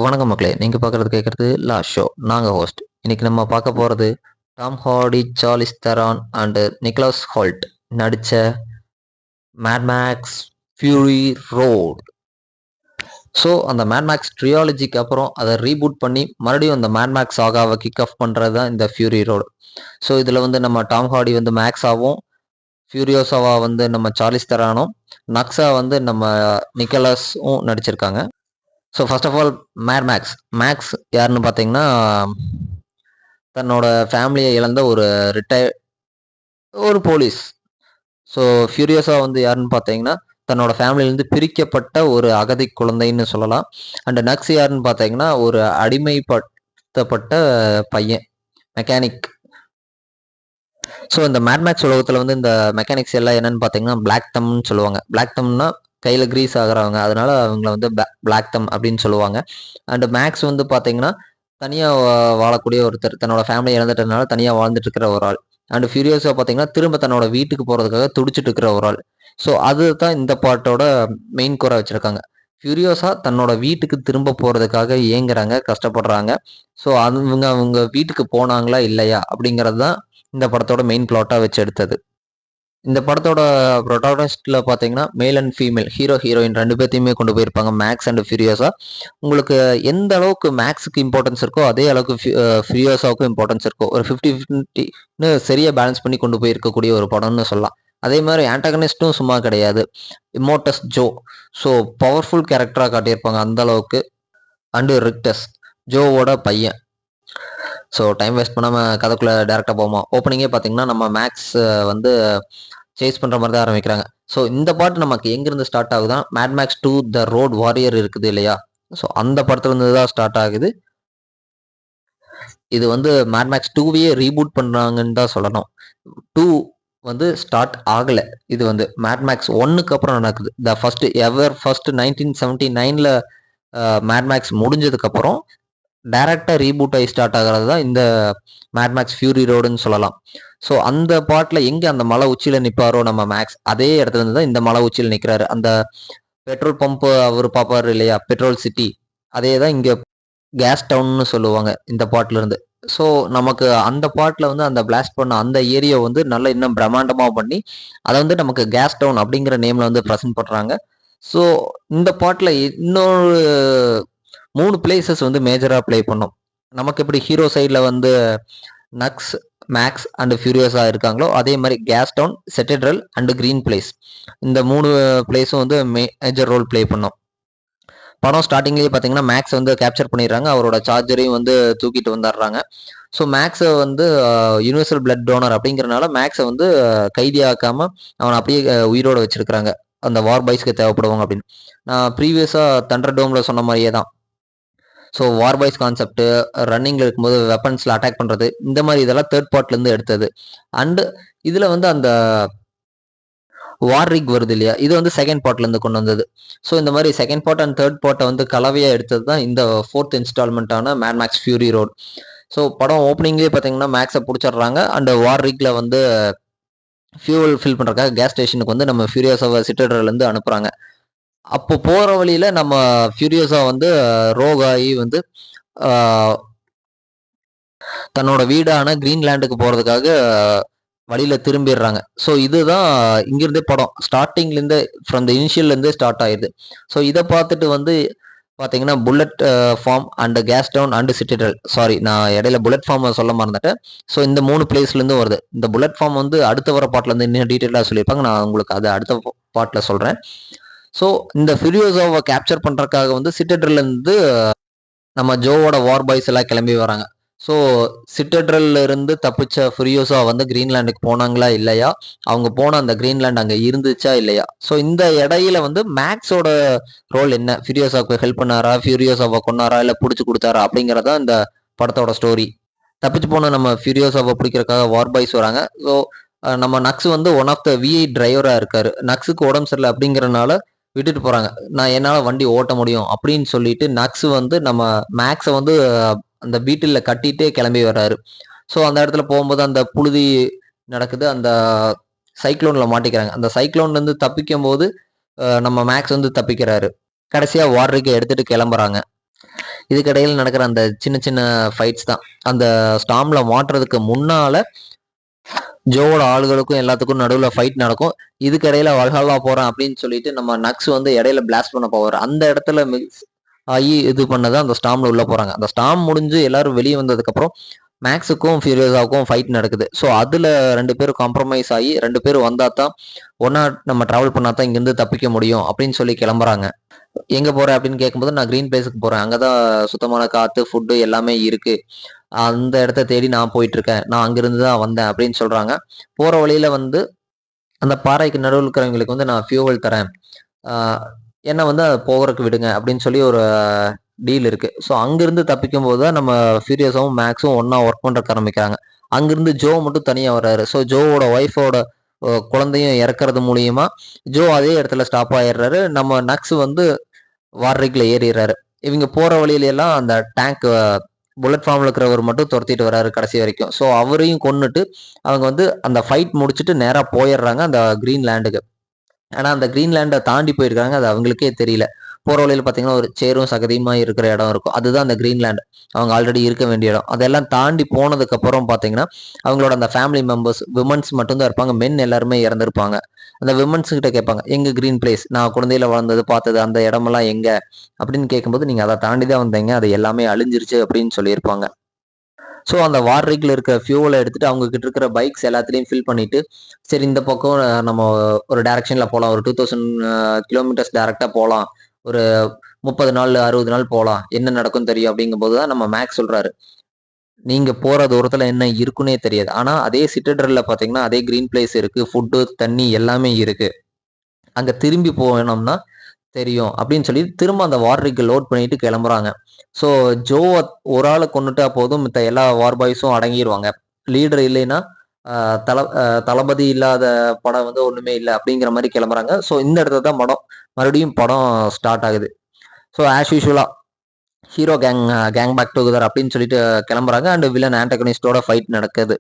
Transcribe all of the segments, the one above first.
வணக்கம் மக்களே, நீங்க பார்க்கறது கேட்கறது லா ஷோ. நாங்க ஹோஸ்ட். இன்னைக்கு நம்ம பார்க்க போறது Tom Hardy, Charlize Theron and Nicholas Hoult நடிச்ச Mad Max Fury Road. So அந்த மேட் மேக்ஸ் ட்ரியாலஜிக்கு அப்புறம் அதை ரீபூட் பண்ணி மறுபடியும் அந்த மேட் மேக்ஸ் சாகாவை கிக் ஆஃப் பண்ணுறது தான் இந்த ஃபியூரி ரோடு. ஸோ இதில் வந்து நம்ம டாம் ஹார்டி வந்து மேக்ஸாவும், ஃபியூரியோசாவா வந்து நம்ம சார்லிஸ் தெரானும், நக்ஸா வந்து நம்ம நிக்கலஸும் நடிச்சிருக்காங்க. So first of all Max யாருன்னு பார்த்தீங்கன்னா, தன்னோட ஃபேமிலியை இழந்த ஒரு போலீஸ். ஸோ ஃபியூரியோஸா வந்து யாருன்னு பார்த்தீங்கன்னா, தன்னோட ஃபேமிலியிலேருந்து பிரிக்கப்பட்ட ஒரு அகதி குழந்தைன்னு சொல்லலாம். அண்ட் நக்ஸ் யாருன்னு பார்த்தீங்கன்னா, ஒரு அடிமைப்படுத்தப்பட்ட பையன், மெக்கானிக். ஸோ இந்த மேக்ஸ் உலகத்தில் வந்து இந்த மெக்கானிக்ஸ் எல்லாம் என்னன்னு பார்த்தீங்கன்னா பிளாக் தம்னு சொல்லுவாங்க. பிளாக் தம்னா கையில் கிரீஸ் ஆகுறவங்க, அதனால அவங்கள வந்து பிளாக் தம் அப்படின்னு சொல்லுவாங்க. அண்ட் மேக்ஸ் வந்து பார்த்தீங்கன்னா தனியாக வாழக்கூடிய ஒருத்தர், தன்னோட ஃபேமிலி இழந்துட்டதுனால தனியாக வாழ்ந்துட்டு இருக்கிற ஒரு ஆள். அண்ட் ஃபியூரியோஸா பார்த்தீங்கன்னா திரும்ப தன்னோட வீட்டுக்கு போகிறதுக்காக துடிச்சிட்டு இருக்கிற ஒரு ஆள். ஸோ அதுதான் இந்த பாட்டோட மெயின் கோரா வச்சுருக்காங்க. ஃபியூரியோஸா தன்னோட வீட்டுக்கு திரும்ப போகிறதுக்காக ஏங்குறாங்க, கஷ்டப்படுறாங்க. ஸோ அவங்க வீட்டுக்கு போனாங்களா இல்லையா அப்படிங்கிறது தான் இந்த படத்தோட மெயின் பிளாட்டாக வச்சு எடுத்தது. இந்த படத்தோட ப்ரொட்டாகனிஸ்ட்ல பார்த்தீங்கன்னா மேல் அண்ட் ஃபீமேல், ஹீரோயின் ரெண்டு பேர்த்தையுமே கொண்டு போயிருப்பாங்க, மேக்ஸ் அண்ட் ஃபியூரியோஸா. உங்களுக்கு எந்த அளவுக்கு மேக்ஸுக்கு இம்பார்ட்டன்ஸ் இருக்கோ அதே அளவுக்கு ஃபியூரியோஸாவுக்கும் இம்பார்ட்டன்ஸ் இருக்கும். ஒரு 50-50ன்னு சரியாக பேலன்ஸ் பண்ணி கொண்டு போயிருக்கக்கூடிய ஒரு படம்னு சொல்லலாம். அதே மாதிரி ஆன்டகனிஸ்ட்டும் சும்மா கிடையாது, இமோட்டஸ் ஜோ. ஸோ பவர்ஃபுல் கேரக்டராக காட்டியிருப்பாங்க அந்த அளவுக்கு. அண்டு ரிக்டஸ், ஜோவோட பையன். ஸோ டைம் வேஸ்ட் பண்ணாமல் கதைக்குள்ளே டேரெக்டாக போவோமா. ஓப்பனிங்கே பார்த்தீங்கன்னா நம்ம மேக்ஸ் வந்து சேஸ் பண்ணுற மாதிரி தான் ஆரம்பிக்கிறாங்க. ஸோ இந்த பாட்டு நமக்கு எங்கேருந்து ஸ்டார்ட் ஆகுதான், Mad Max 2 the road warrior இருக்குது இல்லையா, ஸோ அந்த படத்துலேருந்து தான் ஸ்டார்ட் ஆகுது. இது வந்து மேட் மேக்ஸ் 2வையே ரீபூட் பண்ணுறாங்கன்னு தான் சொல்லணும். 2 வந்து ஸ்டார்ட் ஆகலை. இது வந்து மேட் மேக்ஸ் 1க்கு அப்புறம் நடக்குது. த ஃபர்ஸ்ட் 1979ல் மேட் மேக்ஸ் முடிஞ்சதுக்கப்புறம் டைரக்டாக ரீபூட் ஆகி ஸ்டார்ட் ஆகிறது தான் இந்த மேட் மேக்ஸ் ஃபியூரி ரோடுன்னு சொல்லலாம். ஸோ அந்த பாட்டில் எங்கே அந்த மலை உச்சியில் நிற்பாரோ நம்ம மேக்ஸ், அதே இடத்துல இருந்து தான் இந்த மலை உச்சியில் நிற்கிறாரு. அந்த பெட்ரோல் பம்ப் அவர் பார்ப்பாரு இல்லையா, பெட்ரோல் சிட்டி, அதே தான் இங்கே கேஸ் டவுன்னு சொல்லுவாங்க இந்த பாட்டில் இருந்து. ஸோ நமக்கு அந்த பாட்டில் வந்து அந்த பிளாஸ்ட் பண்ண அந்த ஏரியா வந்து நல்லா இன்னும் பிரம்மாண்டமாக பண்ணி அதை வந்து நமக்கு கேஸ் டவுன் அப்படிங்கிற நேமில் வந்து ப்ரெசென்ட் பண்ணுறாங்க. ஸோ இந்த பாட்டில் இன்னொரு 3 பிளேசஸ் வந்து மேஜராக ப்ளே பண்ணோம். நமக்கு எப்படி ஹீரோ சைடில் வந்து நக்ஸ், மேக்ஸ் அண்ட் ஃபியூரியோஸா இருக்காங்களோ அதே மாதிரி Gas Town, Citadel and Green Place, இந்த 3 பிளேஸும் வந்து மேஜர் ரோல் ப்ளே பண்ணோம். படம் ஸ்டார்டிங்லேயே பார்த்தீங்கன்னா மேக்ஸ் வந்து கேப்சர் பண்ணிடுறாங்க, அவரோட சார்ஜரையும் வந்து தூக்கிட்டு வந்துடுறாங்க. ஸோ மேக்ஸை வந்து யூனிவர்சல் பிளட் டோனர் அப்படிங்கிறனால மேக்ஸை வந்து கைதியாக்காமல் அவனை அப்படியே உயிரோடு வச்சிருக்கிறாங்க, அந்த வார் பாய்ஸ்க்கு தேவைப்படுவாங்க அப்படின்னு. நான் ப்ரீவியஸாக தண்டர் டோமில் சொன்ன மாதிரியே தான். ஸோ வார் பாய்ஸ் கான்செப்ட், ரன்னிங்கில் இருக்கும்போது வெப்பன்ஸில் அட்டாக் பண்ணுறது, இந்த மாதிரி இதெல்லாம் தேர்ட் பார்ட்லேருந்து எடுத்தது. அண்டு இதில் வந்து அந்த வார் ரிக் வருது இல்லையா, இது வந்து செகண்ட் பார்ட்லேருந்து கொண்டு வந்தது. ஸோ இந்த மாதிரி செகண்ட் பார்ட் அண்ட் தேர்ட் பார்ட்டை வந்து கலவையாக எடுத்தது தான் இந்த 4th இன்ஸ்டால்மெண்ட்டான Mad Max Fury Road. So படம் ஓப்பனிங்லேயே பார்த்தீங்கன்னா மேக்ஸை பிடிச்சிடுறாங்க அண்ட் வார் ரிக்கில் வந்து ஃபியூவல் ஃபில் பண்ணுறதுக்காக கேஸ் ஸ்டேஷனுக்கு வந்து நம்ம ஃபியூரியோஸாவை சிட்டடர்லேருந்து அனுப்புகிறாங்க. அப்போ போகிற வழியில் நம்ம ஃபியூரியோஸா வந்து ரோகாயி வந்து தன்னோட வீடான கிரீன்லேண்டுக்கு போகிறதுக்காக வழியில் திரும்பிடுறாங்க. ஸோ இதுதான் இங்கிருந்தே படம் ஸ்டார்டிங்லேருந்து ஃப்ரம் த இனிஷியல்லேருந்தே ஸ்டார்ட் ஆயிடுது. ஸோ இதை பார்த்துட்டு வந்து பார்த்தீங்கன்னா Bullet Farm and Gas Town and Citadel, sorry நான் இடையில புல்லட் ஃபார்ம் சொல்ல மறந்துட்டேன். ஸோ இந்த 3 பிளேஸ்லேருந்து வருது. இந்த புல்லட் ஃபார்ம் வந்து அடுத்த வர பாட்டில் இன்னும் டீட்டெயிலாக சொல்லியிருப்பாங்க, நான் உங்களுக்கு அது அடுத்த பாட்டில் சொல்கிறேன். ஸோ இந்த ஃபியூரியோஸாவை கேப்சர் பண்ணுறதுக்காக வந்து சிட்டட்ரிலேருந்து நம்ம ஜோவோட வார் பாய்ஸ் எல்லாம் கிளம்பி வராங்க. ஸோ சிட்டட்ரில் இருந்து தப்பிச்ச ஃபியூரியோஸா வந்து கிரீன்லேண்டுக்கு போனாங்களா இல்லையா, அவங்க போன அந்த கிரீன்லேண்ட் அங்கே இருந்துச்சா இல்லையா, ஸோ இந்த இடையில வந்து மேக்ஸோட ரோல் என்ன, ஃபியூரியோஸாவுக்கு ஹெல்ப் பண்ணாரா, ஃபியூரியோஸாவை கொண்டாரா இல்லை பிடிச்சி கொடுத்தாரா அப்படிங்கிறதா இந்த படத்தோட ஸ்டோரி. தப்பிச்சு போன நம்ம ஃபியூரியோஸாவை பிடிக்கிறதுக்காக வார் பாய்ஸ் வராங்க. ஸோ நம்ம நக்ஸ் வந்து ஒன் ஆஃப் த விஐ டிரைவராக இருக்காரு. நக்ஸுக்கு உடம்பு சரியில்லை அப்படிங்கிறனால விட்டுட்டு போகிறாங்க. நான் என்னால் வண்டி ஓட்ட முடியும் அப்படின்னு சொல்லிட்டு நக்ஸ் வந்து நம்ம மேக்ஸை வந்து அந்த பீட்டில் கட்டிகிட்டே கிளம்பி வர்றாரு. ஸோ அந்த இடத்துல போகும்போது அந்த புழுதி நடக்குது, அந்த சைக்ளோனில் மாட்டிக்கிறாங்க. அந்த சைக்ளோன்லேருந்து தப்பிக்கும் போது நம்ம மேக்ஸ் வந்து தப்பிக்கிறாரு. கடைசியாக வார்ரிக்கை எடுத்துகிட்டு கிளம்புறாங்க. இதுக்கிடையில் நடக்கிற அந்த சின்ன சின்ன ஃபைட்ஸ் தான். அந்த ஸ்டாம்ல மாட்டுறதுக்கு முன்னால ஜோவோட ஆளுகளுக்கும் எல்லாத்துக்கும் நடுவுல ஃபைட் நடக்கும். இதுக்கிடையில வல்ஹல்லா போறேன் அப்படின்னு சொல்லிட்டு நம்ம நக்ஸ் வந்து இடையில பிளாஸ்ட் பண்ண போவார். அந்த இடத்துல மிக்ஸ் ஆகி இது பண்ணதான் அந்த ஸ்டாம்ல உள்ள போறாங்க. அந்த ஸ்டாம் முடிஞ்சு எல்லாரும் வெளியே வந்ததுக்கு அப்புறம் மேக்ஸுக்கும் ஃபியூரியஸாவுக்கும் ஃபைட் நடக்குது. ஸோ அதுல 2 பேரும் காம்ப்ரமைஸ் ஆகி 2 பேரும் வந்தா தான் ஒன்னா நம்ம டிராவல் பண்ணா தான் இங்கிருந்து தப்பிக்க முடியும் அப்படின்னு சொல்லி கிளம்புறாங்க. எங்க போற அப்படின்னு கேட்கும்போது நான் கிரீன் பிளேஸுக்கு போறேன், அங்கதான் சுத்தமான காத்து ஃபுட்டு எல்லாமே இருக்கு, அந்த இடத்த தேடி நான் போயிட்டு இருக்கேன், நான் அங்கிருந்து தான் வந்தேன் அப்படின்னு சொல்றாங்க. போற வழியில வந்து அந்த பாறைக்கு நடுவில் இருக்கிறவங்களுக்கு வந்து நான் ஃபியூவல் தரேன், என்ன வந்து போகிறதுக்கு விடுங்க அப்படின்னு சொல்லி ஒரு டீல் இருக்கு. ஸோ அங்கிருந்து தப்பிக்கும் போது தான் நம்ம ஃபியூரியஸாவும் மேக்ஸும் ஒன்னா ஒர்க் பண்றதுக்கு ஆரம்பிக்கிறாங்க. அங்கிருந்து ஜோ மட்டும் தனியா வர்றாரு. ஸோ ஜோவோட ஒய்ஃபோட குழந்தையும் இறக்குறது மூலியமா ஜோ அதே இடத்துல ஸ்டாப் ஆயிடுறாரு. நம்ம நக்ஸ் வந்து வார்ரிக்ல ஏறிடுறாரு. இவங்க போற வழியில எல்லாம் அந்த டேங்க் புல்லட் ஃபார்ம்ல இருக்கிறவர் மட்டும் துரத்திட்டு வராரு கடைசி வரைக்கும். ஸோ அவரையும் கொன்னுட்டு அவங்க வந்து அந்த ஃபைட் முடிச்சுட்டு நேரா போயிடுறாங்க அந்த கிரீன் லேண்டுக்கு. ஆனா அந்த கிரீன் லேண்டை தாண்டி போயிருக்காங்க, அது அவங்களுக்கே தெரியல. போற வழியில பாத்தீங்கன்னா ஒரு சேரும் சகதியுமா இருக்கிற இடம் இருக்கும், அதுதான் அந்த கிரீன்லேண்ட், அவங்க ஆல்ரெடி இருக்க வேண்டிய இடம். அதெல்லாம் தாண்டி போனதுக்கு அப்புறம் பாத்தீங்கன்னா அவங்களோட அந்த ஃபேமிலி மெம்பர்ஸ் விமன்ஸ் மட்டும்தான் இருப்பாங்க, மென் எல்லாருமே இறந்துருப்பாங்க. அந்த விமன்ஸ் கிட்ட கேட்பாங்க, எங்க கிரீன் பிளேஸ், நான் குழந்தையில வளர்ந்தது பார்த்தது அந்த இடமெல்லாம் எங்க அப்படின்னு கேட்கும்போது, நீங்க அதை தாண்டி தான் வந்தீங்க, அது எல்லாமே அழிஞ்சிருச்சு அப்படின்னு சொல்லியிருப்பாங்க. ஸோ அந்த வார்ரிக்ல இருக்கிற ஃபியூவலை எடுத்துட்டு அவங்க கிட்ட இருக்கிற பைக்ஸ் எல்லாத்துலேயும் ஃபில் பண்ணிட்டு, சரி இந்த பக்கம் நம்ம ஒரு டைரக்ஷன்ல போகலாம், ஒரு 2000 கிலோமீட்டர்ஸ் டைரக்டா போகலாம், ஒரு 30 நாள் 60 நாள் போகலாம், என்ன நடக்கும் தெரியும் அப்படிங்கும்போது தான் நம்ம மேக்ஸ் சொல்றாரு, நீங்க போற தூரத்துல என்ன இருக்குன்னே தெரியாது, ஆனா அதே சிட்டடர்ல பாத்தீங்கன்னா அதே கிரீன் பிளேஸ் இருக்கு, ஃபுட்டு தண்ணி எல்லாமே இருக்கு, அங்க திரும்பி போனோம்னா தெரியும் அப்படின்னு சொல்லி திரும்ப அந்த வார்ரிக்கு லோட் பண்ணிட்டு கிளம்புறாங்க. ஸோ ஜோ ஒரு ஆளை கொண்டுட்டா போதும், மித்த எல்லா வார் பாய்ஸும் அடங்கிடுவாங்க. லீடர் இல்லைன்னா தளபதி இல்லாத படம் வந்து ஒண்ணுமே இல்லை அப்படிங்கிற மாதிரி கிளம்புறாங்க. ஸோ இந்த இடத்துல தான் மறுபடியும் படம் ஸ்டார்ட் ஆகுது. ஸோ ஆஸ் யூஷுவலா ஹீரோ கேங் பேக் டுகெதர் அப்படின்னு சொல்லிட்டு கிளம்புறாங்க. அண்ட் வில்லன் ஆன்டகனிஸ்டோட ஃபைட் நடக்குது.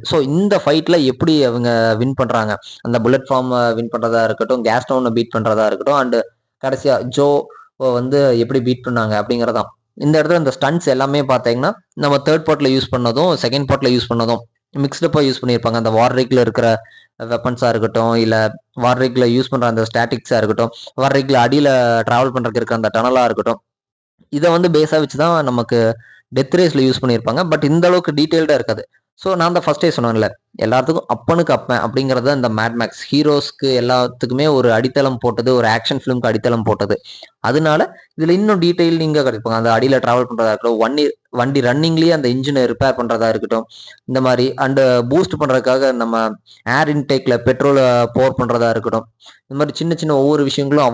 ஸோ இந்த ஃபைட்ல எப்படி அவங்க வின் பண்றாங்க, அந்த புல்லட் ஃபார்ம் வின் பண்றதா இருக்கட்டும், கேஸ் டவுனை பீட் பண்றதா இருக்கட்டும், அண்ட் கடைசியா ஜோ வந்து எப்படி பீட் பண்ணாங்க அப்படிங்கறதான். இந்த இடத்துல இந்த ஸ்டன்ட்ஸ் எல்லாமே பார்த்தீங்கன்னா நம்ம தேர்ட் பார்ட்ல யூஸ் பண்ணதும் செகண்ட் பார்ட்ல யூஸ் பண்ணதும் மிக்ஸ்டப்பா யூஸ் பண்ணியிருப்பாங்க. அந்த வார்ரிக்ல இருக்கிற வெப்பன்ஸா இருக்கட்டும், இல்ல வார்ரிக்ல யூஸ் பண்ற அந்த ஸ்டாட்டிக்ஸா இருக்கட்டும், வார்ரிக்ல அடியில டிராவல் பண்றதுக்கு இருக்கிற அந்த டனலா இருக்கட்டும், இதை வந்து பேஸா வச்சுதான் நமக்கு டெத் ரேஸ்ல யூஸ் பண்ணியிருப்பாங்க. பட் இந்த அளவுக்கு டீடைல்டா இருக்காது. ஸோ நான் தான் ஃபர்ஸ்டே சொன்னேன்ல, எல்லாத்துக்கும் அப்பனுக்கு அப்பன் அப்படிங்கிறது இந்த மேட்மேக்ஸ் ஹீரோஸ்க்கு எல்லாத்துக்குமே ஒரு அடித்தளம் போட்டது, ஒரு ஆக்ஷன் ஃபிலிம்க்கு அடித்தளம் போட்டது. அதனால இதுல இன்னும் டீடைல் நீங்க கிடைப்பாங்க. அந்த அடியில டிராவல் பண்றதா இருக்கட்டும், வண்டி ரன்னிங்லயே அந்த இன்ஜினை ரிப்பேர் பண்றதா இருக்கட்டும், இந்த மாதிரி அண்ட் பூஸ்ட் பண்றதுக்காக நம்ம ஏர் இன்டேக்ல பெட்ரோலை போர் பண்றதா இருக்கட்டும், இந்த மாதிரி சின்ன சின்ன ஒவ்வொரு விஷயங்களும்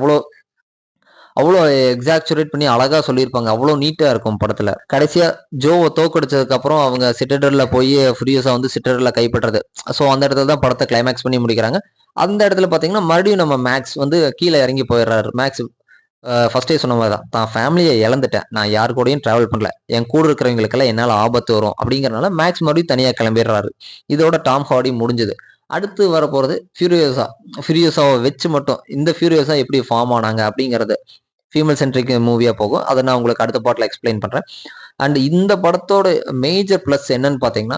அவ்வளோ எக்ஸாக்சுரேட் பண்ணி அழகா சொல்லியிருப்பாங்க. அவ்வளோ நீட்டா இருக்கும் படத்துல. கடைசியா ஜோவை தோக்கடிச்சதுக்கு அப்புறம் அவங்க சிட்டடர்ல போய் ஃப்யூரியஸா வந்து சிட்டடர்ல கைப்பற்றது. ஸோ அந்த இடத்துல தான் படத்தை கிளைமேக்ஸ் பண்ணி முடிக்கிறாங்க. அந்த இடத்துல பாத்தீங்கன்னா மறுபடியும் நம்ம மேக்ஸ் வந்து கீழே இறங்கி போயிடுறாரு. மேக்ஸ் ஃபர்ஸ்டே சொன்ன மாதிரி தான், தான் ஃபேமிலியை இழந்துட்டேன், நான் யாரு கூடயும் டிராவல் பண்ணல, என் கூட இருக்கிறவங்களுக்கெல்லாம் என்னால் ஆபத்து வரும் அப்படிங்கறதுனால மேக்ஸ் மறுபடியும் தனியா கிளம்பிடுறாரு. இதோட டாம் ஹார்டி முடிஞ்சது. அடுத்து வரப்போறது ஃபியூரியஸாவை வச்சு மட்டும் இந்த ஃபியூரியஸா எப்படி ஃபார்ம் ஆனாங்க அப்படிங்கிறது ஃபீமேல் சென்ட்ரிக் மூவியா போகும். அதை நான் உங்களுக்கு அடுத்த பாட்டில் எக்ஸ்பிளைன் பண்றேன். அண்ட் இந்த படத்தோட மேஜர் பிளஸ் என்னன்னு பாத்தீங்கன்னா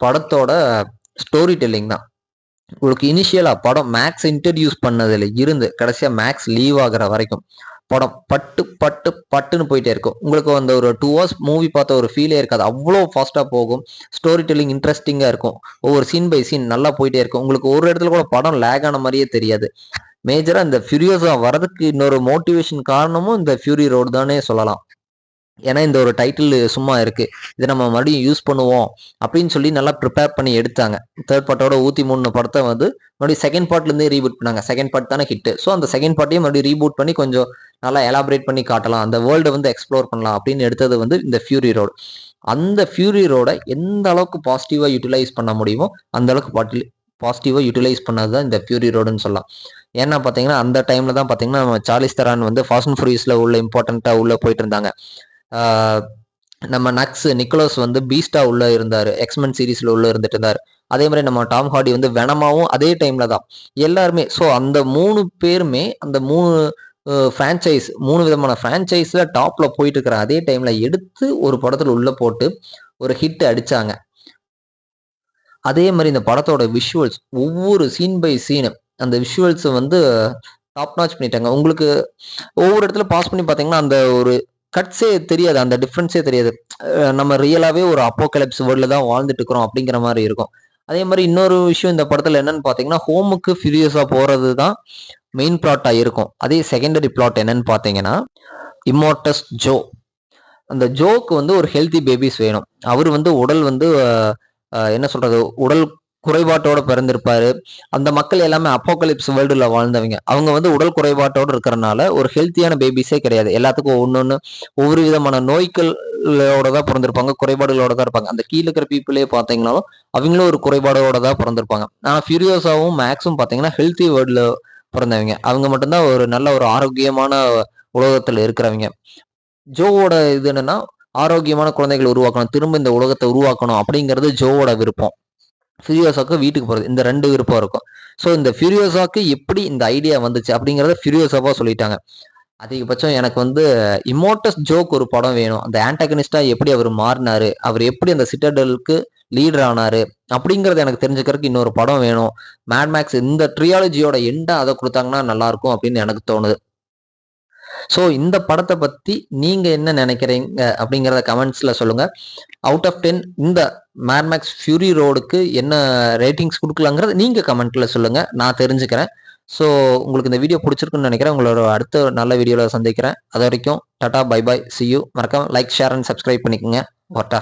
படத்தோட ஸ்டோரி டெல்லிங் தான். உங்களுக்கு இனிஷியலா படம் மேக்ஸ் இன்ட்ரடியூஸ் பண்ணதுல இருந்து கடைசியா மேக்ஸ் லீவ் ஆகுற வரைக்கும் படம் பட்டு பட்டு பட்டுன்னு போயிட்டே இருக்கும். உங்களுக்கு அந்த ஒரு 2 hours மூவி பார்த்த ஒரு ஃபீலே இருக்காது, அவ்வளோ ஃபாஸ்டா போகும். ஸ்டோரி டெல்லிங் இன்ட்ரெஸ்டிங்கா இருக்கும், ஒவ்வொரு சீன் பை சீன் நல்லா போயிட்டே இருக்கும். உங்களுக்கு ஒரு இடத்துல கூட படம் லேக் ஆன மாதிரியே தெரியாது. மேஜரா இந்த ஃபியூரியஸா வரதுக்கு இன்னொரு மோட்டிவேஷன் காரணமும் இந்த ஃபியூரி ரோடு தானே சொல்லலாம். ஏன்னா இந்த ஒரு டைட்டில் சும்மா இருக்கு, இதை நம்ம மறுபடியும் யூஸ் பண்ணுவோம் அப்படின்னு சொல்லி நல்லா ப்ரிப்பேர் பண்ணி எடுத்தாங்க. தேர்ட் பார்ட்டோட 103 படத்தை வந்து மறுபடியும் செகண்ட் பார்ட்ல இருந்தே ரீபூட் பண்ணாங்க. செகண்ட் பார்ட் தானே ஹிட். ஸோ அந்த செகண்ட் பார்ட்டையும் மறுபடியும் ரீபூட் பண்ணி கொஞ்சம் நல்லா எலாபரேட் பண்ணி காட்டலாம், அந்த வேர்ல்டை வந்து எக்ஸ்ப்ளோர் பண்ணலாம் அப்படின்னு எடுத்தது வந்து இந்த ஃபியூரி ரோடு. அந்த ஃபியூரி ரோட எந்த அளவுக்கு பாசிட்டிவா யூட்டிலைஸ் பண்ண முடியுமோ அந்த அளவுக்கு பாசிட்டிவா யூட்டிலைஸ் பண்ணது தான் இந்த ஃபியூரி ரோடுன்னு சொல்லலாம். ஏன்னா பாத்தீங்கன்னா அந்த டைம்ல தான் பாத்தீங்கன்னா நம்ம சார்லிஸ் தெரான் வந்து ஃபாஸ்ட் அண்ட் ஃபியூரியஸ்ல உள்ள இம்பார்ட்டண்டா உள்ள போயிட்டு இருந்தாங்க. நம்ம நக்ஸ் நிக்கோலஸ் வந்து பீஸ்டா உள்ள இருந்தாரு, எக்ஸ்மென் சீரீஸ்ல உள்ள இருந்துட்டு இருந்தாரு. அதே மாதிரி நம்ம டாம் ஹார்டி வந்து வெனமாவும் அதே டைம்ல தான் எல்லாருமே. ஸோ அந்த 3 பேருமே அந்த 3 ஃப்ரான்ச்சைஸ் 3 விதமான ஃப்ரான்ச்சைஸ்ல டாப்ல போயிட்டு இருக்கிற அதே டைம்ல எடுத்து ஒரு படத்துல உள்ள போட்டு ஒரு ஹிட் அடிச்சாங்க. அதே மாதிரி இந்த படத்தோட விஷுவல்ஸ் ஒவ்வொரு சீன் பை சீன் அந்த விஷுவல்ஸ் வந்து டாப் நாச் பண்ணிட்டாங்க. உங்களுக்கு ஒவ்வொரு இடத்துல பாஸ் பண்ணி பார்த்தீங்கன்னா அந்த ஒரு கட்ஸே தெரியாது, அந்த டிஃப்ரென்ஸே தெரியாது. நம்ம ரியலாவே ஒரு அப்போகலிப்ஸ் வேர்ல்ட்ல தான் வாழ்ந்துட்டு இருக்கிறோம் அப்படிங்கிற மாதிரி இருக்கும். அதே மாதிரி இன்னொரு விஷயம் இந்த படத்துல என்னன்னு பார்த்தீங்கன்னா, ஹோமுக்கு ஃபியூரியஸா போறது தான் மெயின் பிளாட்டா இருக்கும். அதே செகண்டரி பிளாட் என்னன்னு பார்த்தீங்கன்னா, இம்மோர்டஸ் ஜோ. அந்த ஜோக்கு வந்து ஒரு ஹெல்தி பேபிஸ் வேணும். அவர் வந்து உடல் வந்து என்ன சொல்றது, உடல் குறைபாட்டோட பிறந்திருப்பாரு. அந்த மக்கள் எல்லாமே அப்போகலிப்ஸ் வேர்ல்டுல வாழ்ந்தவங்க. அவங்க வந்து உடல் குறைபாட்டோட இருக்கிறனால ஒரு ஹெல்த்தியான பேபிஸே கிடையாது. எல்லாத்துக்கும் ஒன்னொன்னு ஒவ்வொரு விதமான நோய்களோட தான் பிறந்திருப்பாங்க, குறைபாடுகளோட தான் இருப்பாங்க. அந்த கீழ இருக்கிற பீப்புளே பார்த்தீங்கன்னாலும் அவங்களும் ஒரு குறைபாடோட தான் பிறந்திருப்பாங்க. ஆனா ஃபியூரியோசாவும் மேக்ஸும் பார்த்தீங்கன்னா ஹெல்த்தி வேர்ல்டுல பிறந்தவங்க. அவங்க மட்டும்தான் ஒரு நல்ல ஒரு ஆரோக்கியமான உலகத்துல இருக்கிறவங்க. ஜோவோட இது என்னன்னா, ஆரோக்கியமான குழந்தைகளை உருவாக்கணும், திரும்ப இந்த உலகத்தை உருவாக்கணும் அப்படிங்கிறது ஜோவோட விருப்பம். ஃபியூரியோசாக்கு வீட்டுக்கு போறது. இந்த 2 விருப்பம் இருக்கும். ஸோ இந்த ஃபியூரியோசாக்கு எப்படி இந்த ஐடியா வந்துச்சு அப்படிங்கிறத ஃபியூரியோசாவா சொல்லிட்டாங்க. அதிகபட்சம் எனக்கு வந்து இம்மோர்டஸ் ஜோக்கு ஒரு படம் வேணும். அந்த ஆன்டகனிஸ்டா எப்படி அவர் மாறினாரு, அவர் எப்படி அந்த சிட்டடலுக்கு லீடர் ஆனாரு அப்படிங்கறத எனக்கு தெரிஞ்சுக்கிறதுக்கு இன்னொரு படம் வேணும். மேட் மேக்ஸ் இந்த ட்ரியாலஜியோட எண்டா அதை கொடுத்தாங்கன்னா நல்லா இருக்கும் அப்படின்னு எனக்கு தோணுது. ஸோ இந்த படத்தை பத்தி நீங்க என்ன நினைக்கிறீங்க அப்படிங்கிறத கமெண்ட்ஸ்ல சொல்லுங்க. அவுட் ஆஃப் 10 இந்த மேட் மேக்ஸ் ஃபியூரி ரோடுக்கு என்ன ரேட்டிங்ஸ் கொடுக்கலாங்கிறத நீங்க கமெண்ட்ல சொல்லுங்க, நான் தெரிஞ்சுக்கிறேன். ஸோ உங்களுக்கு இந்த வீடியோ பிடிச்சிருக்குன்னு நினைக்கிறேன். உங்களோட அடுத்த நல்ல வீடியோவில் சந்திக்கிறேன். அது வரைக்கும் Tata, bye bye, C you. மறக்காம லைக், ஷேர் அண்ட் சப்ஸ்கிரைப் பண்ணிக்கோங்க. வாட்டா.